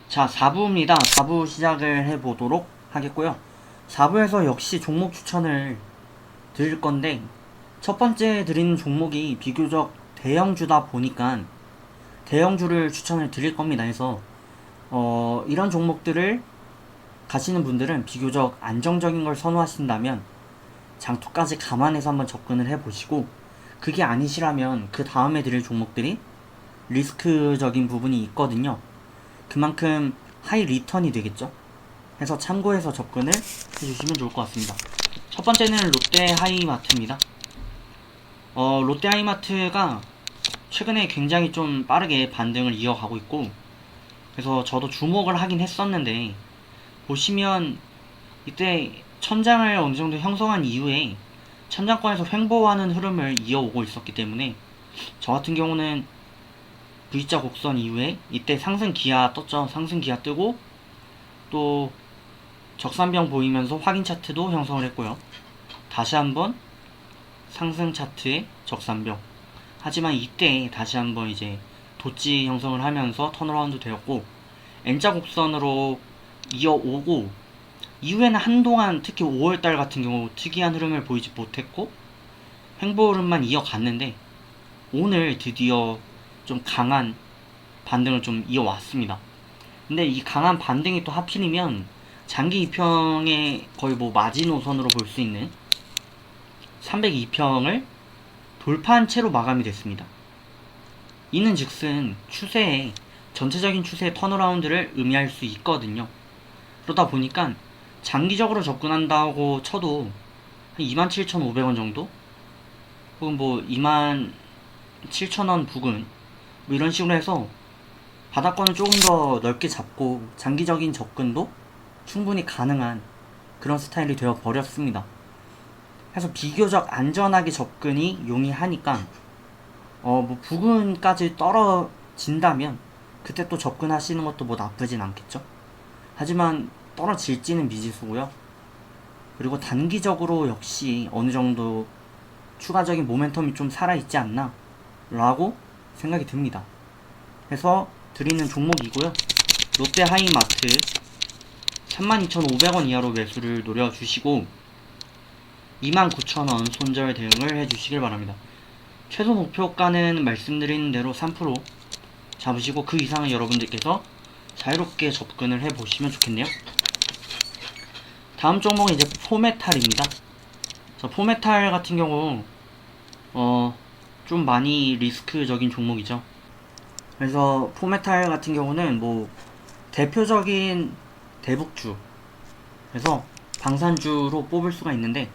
자, 4부입니다. 4부 시작을 해보도록 하겠고요. 4부에서 역시 종목 추천을 드릴 건데, 첫 번째 드리는 종목이 비교적 대형주다 보니까 대형주를 추천을 드릴 겁니다. 그래서 이런 종목들을 가시는 분들은 비교적 안정적인 걸 선호하신다면 장투까지 감안해서 한번 접근을 해보시고, 그게 아니시라면 그 다음에 드릴 종목들이 리스크적인 부분이 있거든요. 그만큼 하이 리턴이 되겠죠. 해서 참고해서 접근을 해주시면 좋을 것 같습니다. 첫 번째는 롯데 하이마트입니다. 롯데 하이마트가 최근에 굉장히 좀 빠르게 반등을 이어가고 있고, 그래서 저도 주목을 하긴 했었는데, 보시면 이때 천장을 어느 정도 형성한 이후에 천장권에서 횡보하는 흐름을 이어오고 있었기 때문에, 저 같은 경우는 V자 곡선 이후에 이때 상승 기아 떴죠. 상승 기아 뜨고 또 적산병 보이면서 확인 차트도 형성을 했고요. 다시 한번 상승 차트의 적산병. 하지만 이때 다시 한번 이제 도치 형성을 하면서 턴어라운드 되었고, N자 곡선으로 이어오고, 이후에는 한동안 특히 5월달 같은 경우 특이한 흐름을 보이지 못했고 횡보 흐름만 이어갔는데, 오늘 드디어 좀 강한 반등을 좀 이어왔습니다. 근데 이 강한 반등이 또 하필이면 장기 2평의 거의 뭐 마지노선으로 볼 수 있는 302평을 돌파한 채로 마감이 됐습니다. 이는 즉슨 추세의 전체적인 추세의 턴어라운드를 의미할 수 있거든요. 그러다 보니까 장기적으로 접근한다고 쳐도 한 27,500원 정도? 혹은 뭐 27,000원 부근 뭐 이런 식으로 해서 바닥권을 조금 더 넓게 잡고 장기적인 접근도 충분히 가능한 그런 스타일이 되어 버렸습니다. 그래서 비교적 안전하게 접근이 용이하니까 뭐 부근까지 떨어진다면 그때 또 접근하시는 것도 뭐 나쁘진 않겠죠. 하지만 떨어질지는 미지수고요. 그리고 단기적으로 역시 어느 정도 추가적인 모멘텀이 좀 살아있지 않나 라고 생각이 듭니다. 그래서 드리는 종목이고요. 롯데 하이마트 32,500원 이하로 매수를 노려주시고 29,000원 손절 대응을 해주시길 바랍니다. 최소 목표가는 말씀드린 대로 3% 잡으시고 그 이상은 여러분들께서 자유롭게 접근을 해보시면 좋겠네요. 다음 종목은 이제 포메탈입니다. 포메탈 같은 경우 좀 많이 리스크적인 종목이죠. 그래서 포메탈 같은 경우는 뭐 대표적인 대북주, 그래서 방산주로 뽑을 수가 있는데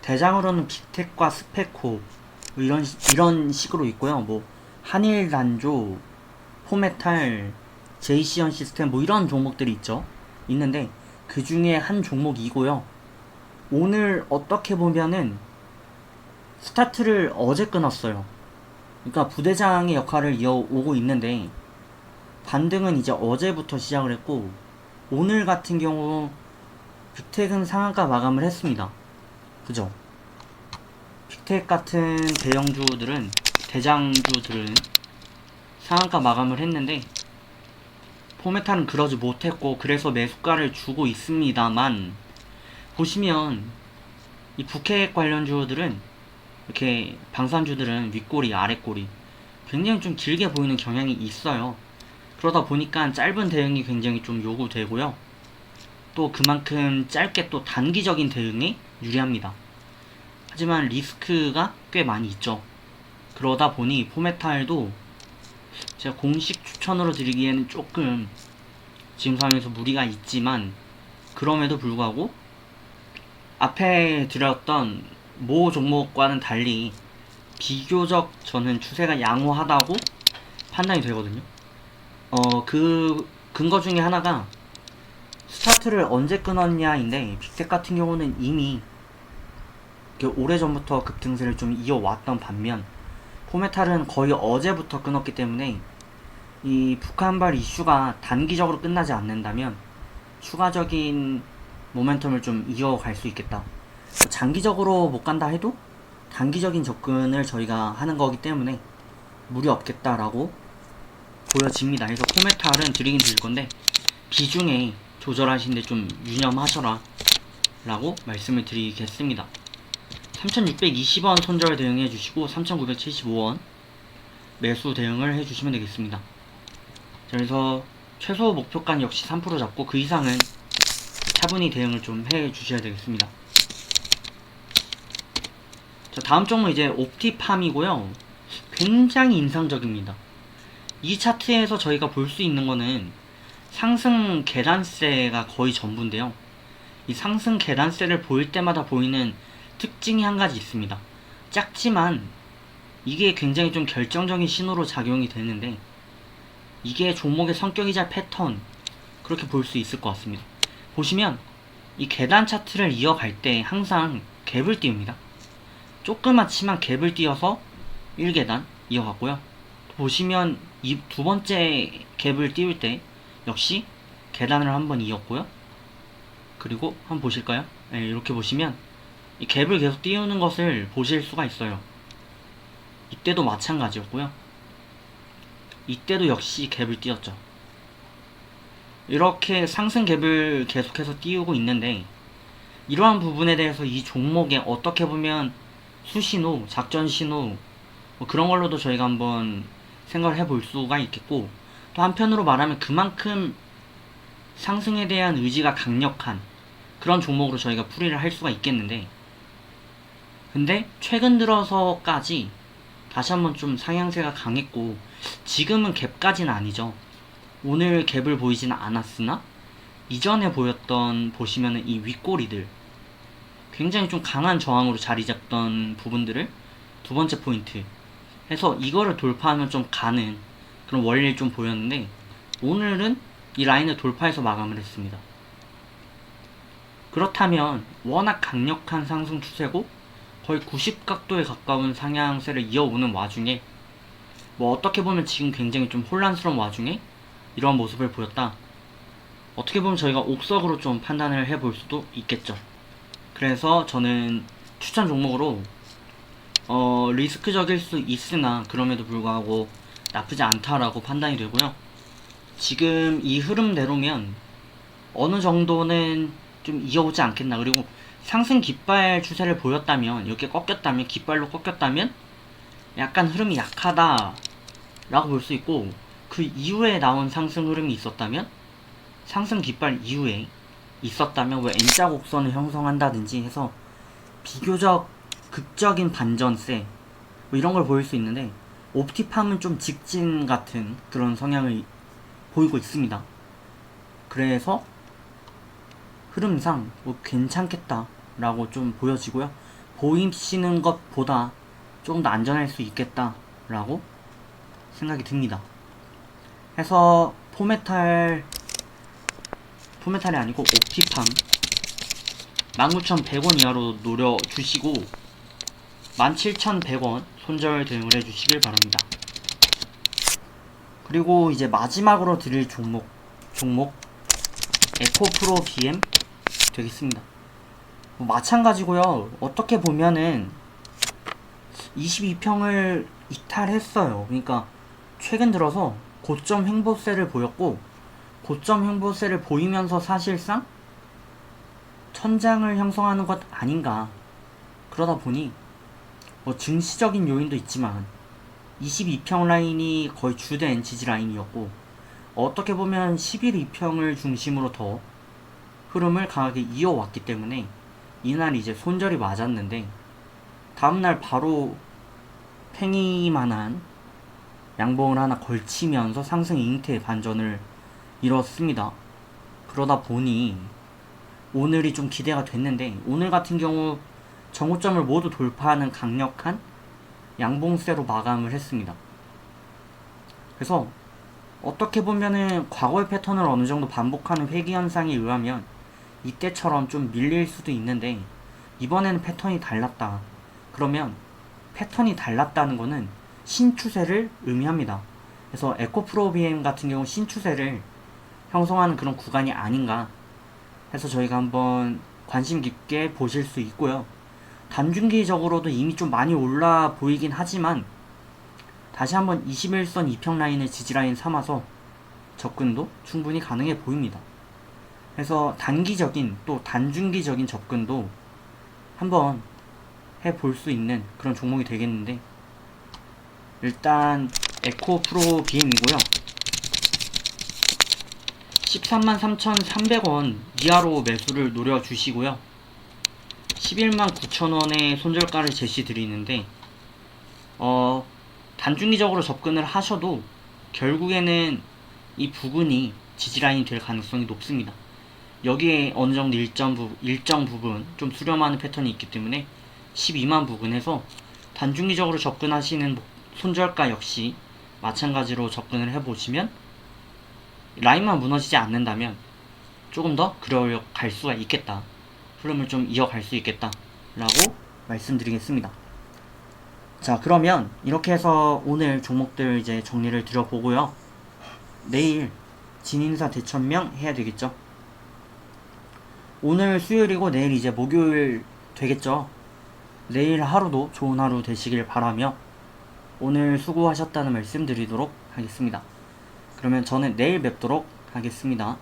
대장으로는 빅텍과 스페코 뭐 이런 식으로 있고요. 뭐 한일단조, 포메탈, 제이시언 시스템 뭐 이런 종목들이 있는데 그 중에 한 종목이고요. 오늘 어떻게 보면은 스타트를 어제 끊었어요. 그러니까 부대장의 역할을 이어오고 있는데 반등은 이제 어제부터 시작을 했고, 오늘 같은 경우 빅텍은 상한가 마감을 했습니다. 그죠? 빅텍 같은 대형주들은, 대장주들은 상한가 마감을 했는데 포메탈은 그러지 못했고, 그래서 매수가를 주고 있습니다만, 보시면 이 북핵 관련주들은 이렇게 방산주들은 윗꼬리 아랫꼬리 굉장히 좀 길게 보이는 경향이 있어요. 그러다 보니까 짧은 대응이 굉장히 좀 요구되고요. 또 그만큼 짧게 또 단기적인 대응이 유리합니다. 하지만 리스크가 꽤 많이 있죠. 그러다 보니 포메탈도 제가 공식 추천으로 드리기에는 조금 지금 상황에서 무리가 있지만, 그럼에도 불구하고 앞에 드렸던 모 종목과는 달리 비교적 저는 추세가 양호하다고 판단이 되거든요. 그 근거 중에 하나가 스타트를 언제 끊었냐인데, 빅텍 같은 경우는 이미 오래전부터 급등세를 좀 이어왔던 반면 포메탈은 거의 어제부터 끊었기 때문에 이 북한발 이슈가 단기적으로 끝나지 않는다면 추가적인 모멘텀을 좀 이어갈 수 있겠다. 장기적으로 못 간다 해도 단기적인 접근을 저희가 하는 거기 때문에 무리 없겠다라고 보여집니다. 그래서 포메탈은 드리긴 드릴 건데 비중에 조절하시는데 좀 유념하셔라 라고 말씀을 드리겠습니다. 3620원 손절 대응해 주시고 3975원 매수 대응을 해 주시면 되겠습니다. 그래서 최소 목표가 역시 3% 잡고 그 이상은 차분히 대응을 좀 해 주셔야 되겠습니다. 자, 다음 종목 이제 옵티팜이고요. 굉장히 인상적입니다. 이 차트에서 저희가 볼 수 있는 거는 상승 계단세가 거의 전부인데요. 이 상승 계단세를 보일 때마다 보이는 특징이 한 가지 있습니다. 작지만 이게 굉장히 좀 결정적인 신호로 작용이 되는데 이게 종목의 성격이자 패턴 그렇게 볼 수 있을 것 같습니다. 보시면 이 계단 차트를 이어갈 때 항상 갭을 띄웁니다. 조그맣지만 갭을 띄워서 1계단 이어갔고요. 보시면 이 두 번째 갭을 띄울 때 역시 계단을 한번 이었고요. 그리고 한번 보실까요? 네, 이렇게 보시면 이 갭을 계속 띄우는 것을 보실 수가 있어요. 이때도 마찬가지였고요. 이때도 역시 갭을 띄웠죠. 이렇게 상승 갭을 계속해서 띄우고 있는데 이러한 부분에 대해서 이 종목에 어떻게 보면 수신호, 작전신호 뭐 그런 걸로도 저희가 한번 생각을 해볼 수가 있겠고 또 한편으로 말하면 그만큼 상승에 대한 의지가 강력한 그런 종목으로 저희가 풀이를 할 수가 있겠는데 근데 최근 들어서까지 다시 한번 좀 상향세가 강했고 지금은 갭까지는 아니죠. 오늘 갭을 보이지는 않았으나 이전에 보였던 보시면은 이 윗꼬리들 굉장히 좀 강한 저항으로 자리 잡던 부분들을 두 번째 포인트 해서 이거를 돌파하면 좀 가는 그런 원리를 좀 보였는데 오늘은 이 라인을 돌파해서 마감을 했습니다. 그렇다면 워낙 강력한 상승 추세고 거의 90각도에 가까운 상향세를 이어오는 와중에 뭐 어떻게 보면 지금 굉장히 좀 혼란스러운 와중에 이러한 모습을 보였다. 어떻게 보면 저희가 옥석으로 좀 판단을 해볼 수도 있겠죠. 그래서 저는 추천 종목으로 리스크적일 수 있으나 그럼에도 불구하고 나쁘지 않다라고 판단이 되고요. 지금 이 흐름대로면 어느 정도는 좀 이어오지 않겠나. 그리고 상승 깃발 추세를 보였다면 이렇게 꺾였다면 깃발로 꺾였다면 약간 흐름이 약하다 라고 볼 수 있고 그 이후에 나온 상승 흐름이 있었다면 상승 깃발 이후에 있었다면 왜 N자 곡선을 형성한다든지 해서 비교적 극적인 반전세 뭐 이런 걸 보일 수 있는데 옵티팜은 좀 직진 같은 그런 성향을 보이고 있습니다. 그래서 흐름상 뭐 괜찮겠다 라고 좀 보여지고요. 보이시는 것보다 조금 더 안전할 수 있겠다 라고 생각이 듭니다. 해서 포메탈이 아니고 옵티팜 19,100원 이하로 노려주시고 17,100원 손절 대응을 해주시길 바랍니다. 그리고 이제 마지막으로 드릴 종목 에코프로 BM 되겠습니다. 뭐 마찬가지고요. 어떻게 보면은 22평을 이탈했어요. 그러니까 최근 들어서 고점 횡보세를 보였고 고점 횡보세를 보이면서 사실상 천장을 형성하는 것 아닌가. 그러다 보니 뭐 증시적인 요인도 있지만 22평 라인이 거의 주된 지지 라인이었고 어떻게 보면 11,2평을 중심으로 더 흐름을 강하게 이어왔기 때문에 이날 이제 손절이 맞았는데 다음날 바로 팽이만한 양봉을 하나 걸치면서 상승 잉태 반전을 이뤘습니다. 그러다 보니 오늘이 좀 기대가 됐는데 오늘 같은 경우 정오점을 모두 돌파하는 강력한 양봉세로 마감을 했습니다. 그래서 어떻게 보면은 과거의 패턴을 어느 정도 반복하는 회귀 현상에 의하면 이때처럼 좀 밀릴 수도 있는데 이번에는 패턴이 달랐다. 그러면 패턴이 달랐다는 거는 신추세를 의미합니다. 그래서 에코프로 BM 같은 경우 신추세를 형성하는 그런 구간이 아닌가 해서 저희가 한번 관심 깊게 보실 수 있고요. 단중기적으로도 이미 좀 많이 올라 보이긴 하지만 다시 한번 21선 이평 라인을 지지라인 삼아서 접근도 충분히 가능해 보입니다. 그래서 단기적인 또 단중기적인 접근도 한번 해볼 수 있는 그런 종목이 되겠는데, 일단 에코 프로 BM이고요. 133,300원 이하로 매수를 노려주시고요. 119,000원의 손절가를 제시 드리는데, 단중기적으로 접근을 하셔도 결국에는 이 부분이 지지라인이 될 가능성이 높습니다. 여기에 어느 정도 일정 부분 좀 수렴하는 패턴이 있기 때문에 12만 부근에서 단중기적으로 접근하시는 손절가 역시 마찬가지로 접근을 해보시면 라인만 무너지지 않는다면 조금 더 그려갈 수가 있겠다, 흐름을 좀 이어갈 수 있겠다 라고 말씀드리겠습니다. 자, 그러면 이렇게 해서 오늘 종목들 이제 정리를 드려보고요. 내일 진인사 대천명 해야 되겠죠. 오늘 수요일이고 내일 이제 목요일 되겠죠. 내일 하루도 좋은 하루 되시길 바라며 오늘 수고하셨다는 말씀 드리도록 하겠습니다. 그러면 저는 내일 뵙도록 하겠습니다.